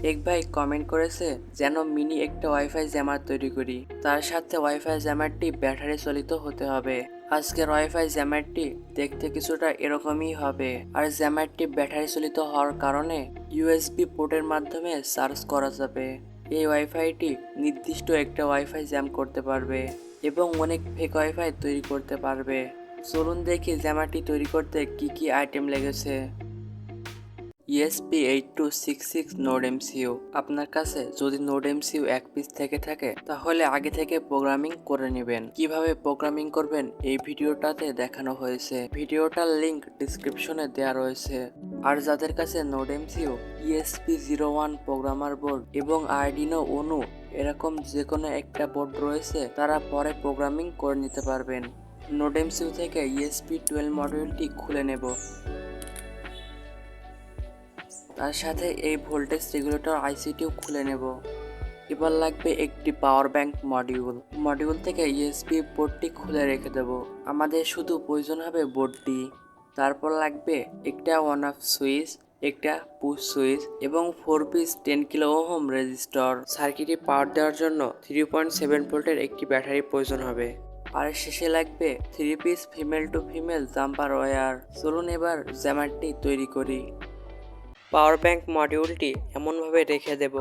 এক ভাই কমেন্ট করেছে যেন মিনি একটা ওয়াইফাই জ্যামার তৈরি করি, তার সাথে ওয়াইফাই জ্যামারটি ব্যাটারি চালিত হতে হবে। আজকের ওয়াইফাই জ্যামারটি দেখতে কিছুটা এরকমই হবে, আর জ্যামারটি ব্যাটারি চালিত হওয়ার কারণে ইউএসবি পোর্টের মাধ্যমে চার্জ করা যাবে। এই ওয়াইফাইটি নির্দিষ্ট একটা ওয়াইফাই জ্যাম করতে পারবে এবং অনেক ফেক ওয়াইফাই তৈরি করতে পারবে। চলুন দেখি জ্যামারটি তৈরি করতে কি কি আইটেম লেগেছে। ESP8266 node MCU. আপনার কাছে যদি নোড এমসিইউ এক পিস থেকে থাকে তাহলে আগে থেকে প্রোগ্রামিং করে নেবেন। কিভাবে প্রোগ্রামিং করবেন এই ভিডিওটাতে দেখানো হয়েছে, ভিডিওটার লিংক ডিসক্রিপশনে দেওয়া রয়েছে। আর যাদের কাছে node MCU, ESP01 programmer board এবং আরডিনো উনো এরকম যে কোনো একটা বোর্ড রয়েছে, তারা পরে প্রোগ্রামিং করে নিতে পারবেন। নোড এমসিইউ থেকে ESP12 মডিউলটি খুলে নেব। তার সাথে এই ভোল্টেজ রেগুলেটর আইসিটিও খুলে নেব। এবার লাগবে একটি পাওয়ার ব্যাংক মডিউল থেকে ইউএসবি পোর্টটি খুলে রেখে দেব। আমাদের শুধু প্রয়োজন হবে বোর্ডটি। তারপর লাগবে একটা অন অফ সুইচ, একটা পুশ সুইচ এবং 4 পিস 10 কিলো ওহম রেজিস্টর। সার্কিটে পাওয়ার দেওয়ার জন্য 3.7 ভোল্টের একটি ব্যাটারি প্রয়োজন হবে। আর শেষে লাগবে 3 piece female to female jumper wire. চলুন এবার জ্যামারটি তৈরি করি। পাওয়ার ব্যাংক মডিউলটি এমনভাবে রেখে দেব,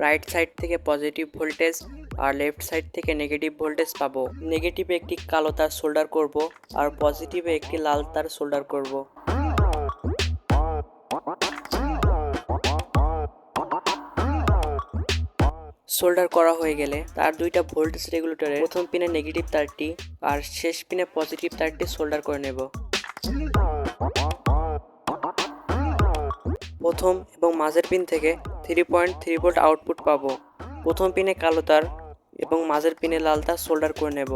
রাইট সাইড থেকে পজিটিভ ভোল্টেজ আর লেফট সাইড থেকে নেগেটিভ ভোল্টেজ পাবো। নেগেটিভে একটি কালো তার সোল্ডার করব আর পজিটিভে একটি লাল তার সোল্ডার করব। সোল্ডার করা হয়ে গেলে তার দুইটা ভোল্টেজ রেগুলেটরের প্রথম পিনে নেগেটিভ তারটি আর শেষ পিনে পজিটিভ তারটি সোল্ডার করে নেব। প্রথম এবং মাঝের পিন থেকে 3.3 ভোল্ট আউটপুট পাবো। প্রথম পিনে কালো তার এবং মাঝের পিনে লাল তার সোল্ডার করে নেব।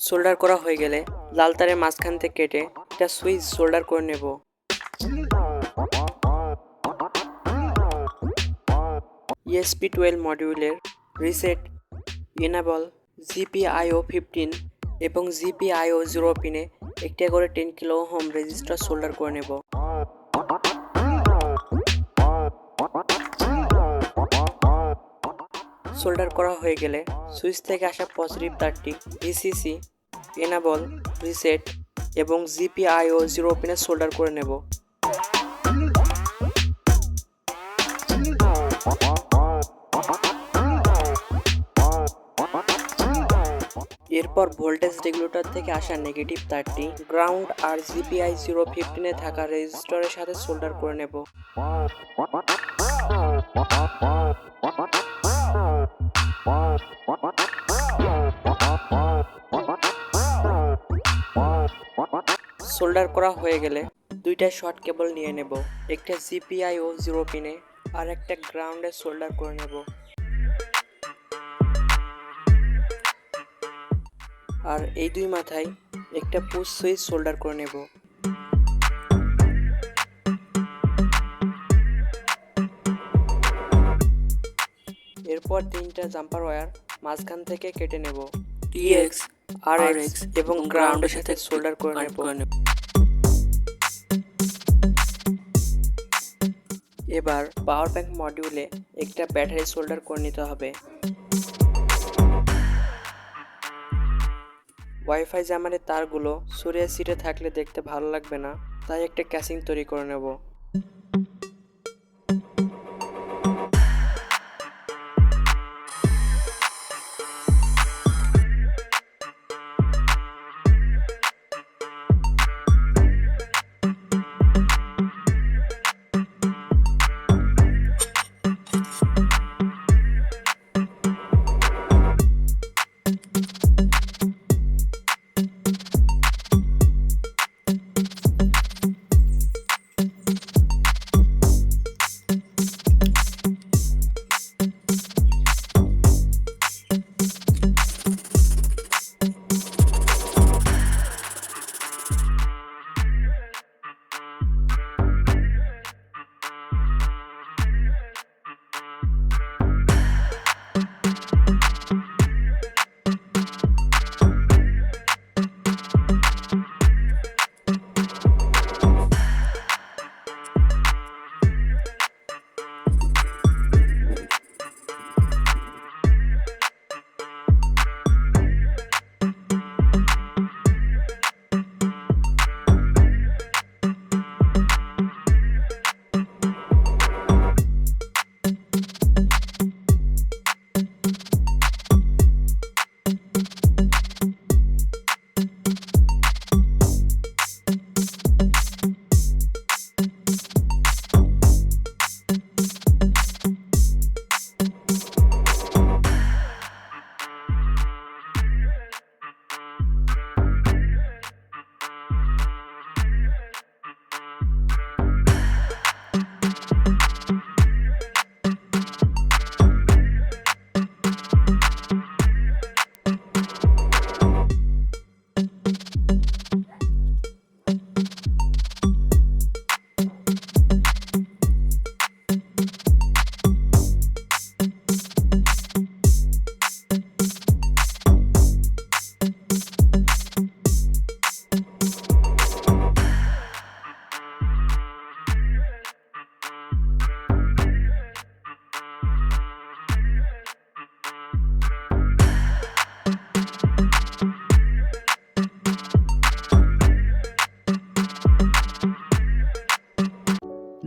সোল্ডার করা হয়ে গেলে লাল তারের মাঝখান থেকে কেটে একটা সুইচ সোল্ডার করে নেব। ESP12 মডিউলের রিসেট, এনেবল, GPIO15 এবং GPIO0 পিনে একটা করে 10 কিলো ওহম রেজিস্টার সোল্ডার করে নেব। সোল্ডার করা হয়ে গেলে সুইচ থেকে আসা পজিটিভ তারটি VCC, এনেবল, রিসেট এবং GPIO0 পিনে সোল্ডার করে নেব। এরপর ভোল্টেজ রেগুলেটর থেকে আসা নেগেটিভ তারটি গ্রাউন্ড আর GPI015 থাকা রেজিস্টরের সাথে সোল্ডার করে নেব। সোল্ডার করা হয়ে গেলে দুইটা শর্ট কেবল নিয়ে নেব, একটা GPIO0 পিনে আর একটা গ্রাউন্ডে সোল্ডার করে নেব। আর এই দুই মাথায় একটা পুশ সুইচ সোল্ডার করে নেব। এরপর তিনটা জাম্পার ওয়্যার মাঝখান থেকে কেটে নেব। TX, RX এবং গ্রাউন্ডের সাথে সোল্ডার করে নেব। এবার পাওয়ার ব্যাংক মডিউলে একটা ব্যাটারি সোল্ডার করে নিতে হবে। ওয়াইফাই জ্যামারের তারগুলো সরিয়ে সিটে থাকলে দেখতে ভালো লাগবে না, তাই একটা ক্যাসিং তৈরি করে নেব।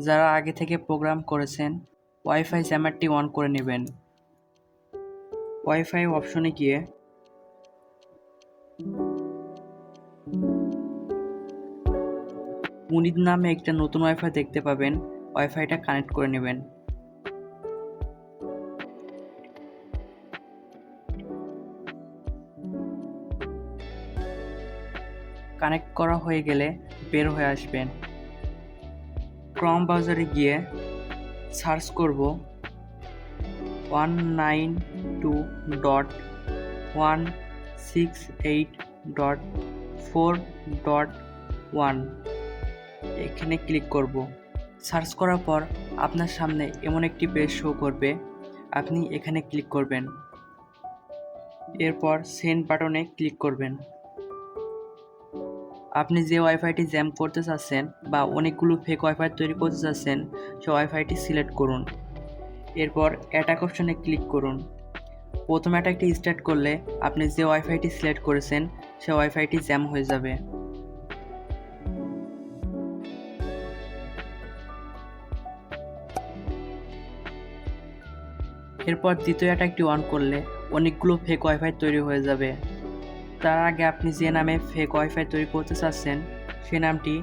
যারা আগে থেকে প্রোগ্রাম করেছেন ওয়াইফাই জ্যামারটি অন করে নেবেন। ওয়াইফাই অপশনে গিয়ে মুনিদ নামে একটা নতুন ওয়াইফাই দেখতে পাবেন, ওয়াইফাইটা কানেক্ট করে নেবেন। কানেক্ট করা হয়ে গেলে বের হয়ে আসবেন। ক্রম ব্রাউজারে গিয়ে সার্চ করব 192.168.4.1, এখানে ক্লিক করব। সার্চ করার পর আপনার সামনে এমন একটি পেজ শো করবে, আপনি এখানে ক্লিক করবেন। এরপর সেন্ড বাটনে ক্লিক করবেন। আপনি যে ওয়াইফাইটি জ্যাম করতে চাচ্ছেন বা অনেকগুলো ফেক ওয়াইফাই তৈরি করতে চাচ্ছেন সে ওয়াইফাইটি সিলেক্ট করুন। এরপর অ্যাটাক অপশনে ক্লিক করুন। প্রথম অ্যাটাকটি স্টার্ট করলে আপনি যে ওয়াইফাইটি সিলেক্ট করেছেন সে ওয়াইফাইটি জ্যাম হয়ে যাবে। এরপর দ্বিতীয় অ্যাটাকটি অন করলে অনেকগুলো ফেক ওয়াইফাই তৈরি হয়ে যাবে। তার আগে আপনি যে নামে ফেক ওয়াইফাই তৈরি করতে চাচ্ছেন সে নামটি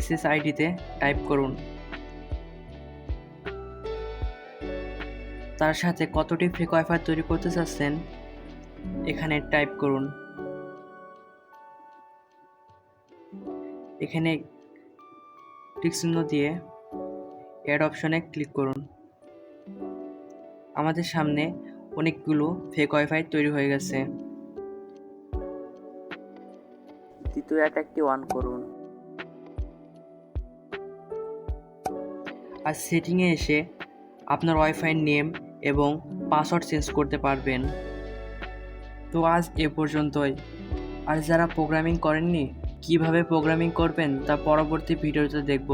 SSID-তে টাইপ করুন। তার সাথে কতটি ফেক ওয়াইফাই তৈরি করতে চাচ্ছেন এখানে টাইপ করুন। এখানে টিক চিহ্ন দিয়ে অ্যাড অপশনে ক্লিক করুন। আমাদের সামনে অনেকগুলো ফেক ওয়াইফাই তৈরি হয়ে গেছে। দ্বিতীয় অ্যাটাকটি অন করুন। আর সেটিংয়ে এসে আপনার ওয়াইফাই নেম এবং পাসওয়ার্ড চেঞ্জ করতে পারবেন। তো আজ এ পর্যন্তই। আর যারা প্রোগ্রামিং করেননি কিভাবে প্রোগ্রামিং করবেন তা পরবর্তী ভিডিওতে দেখব।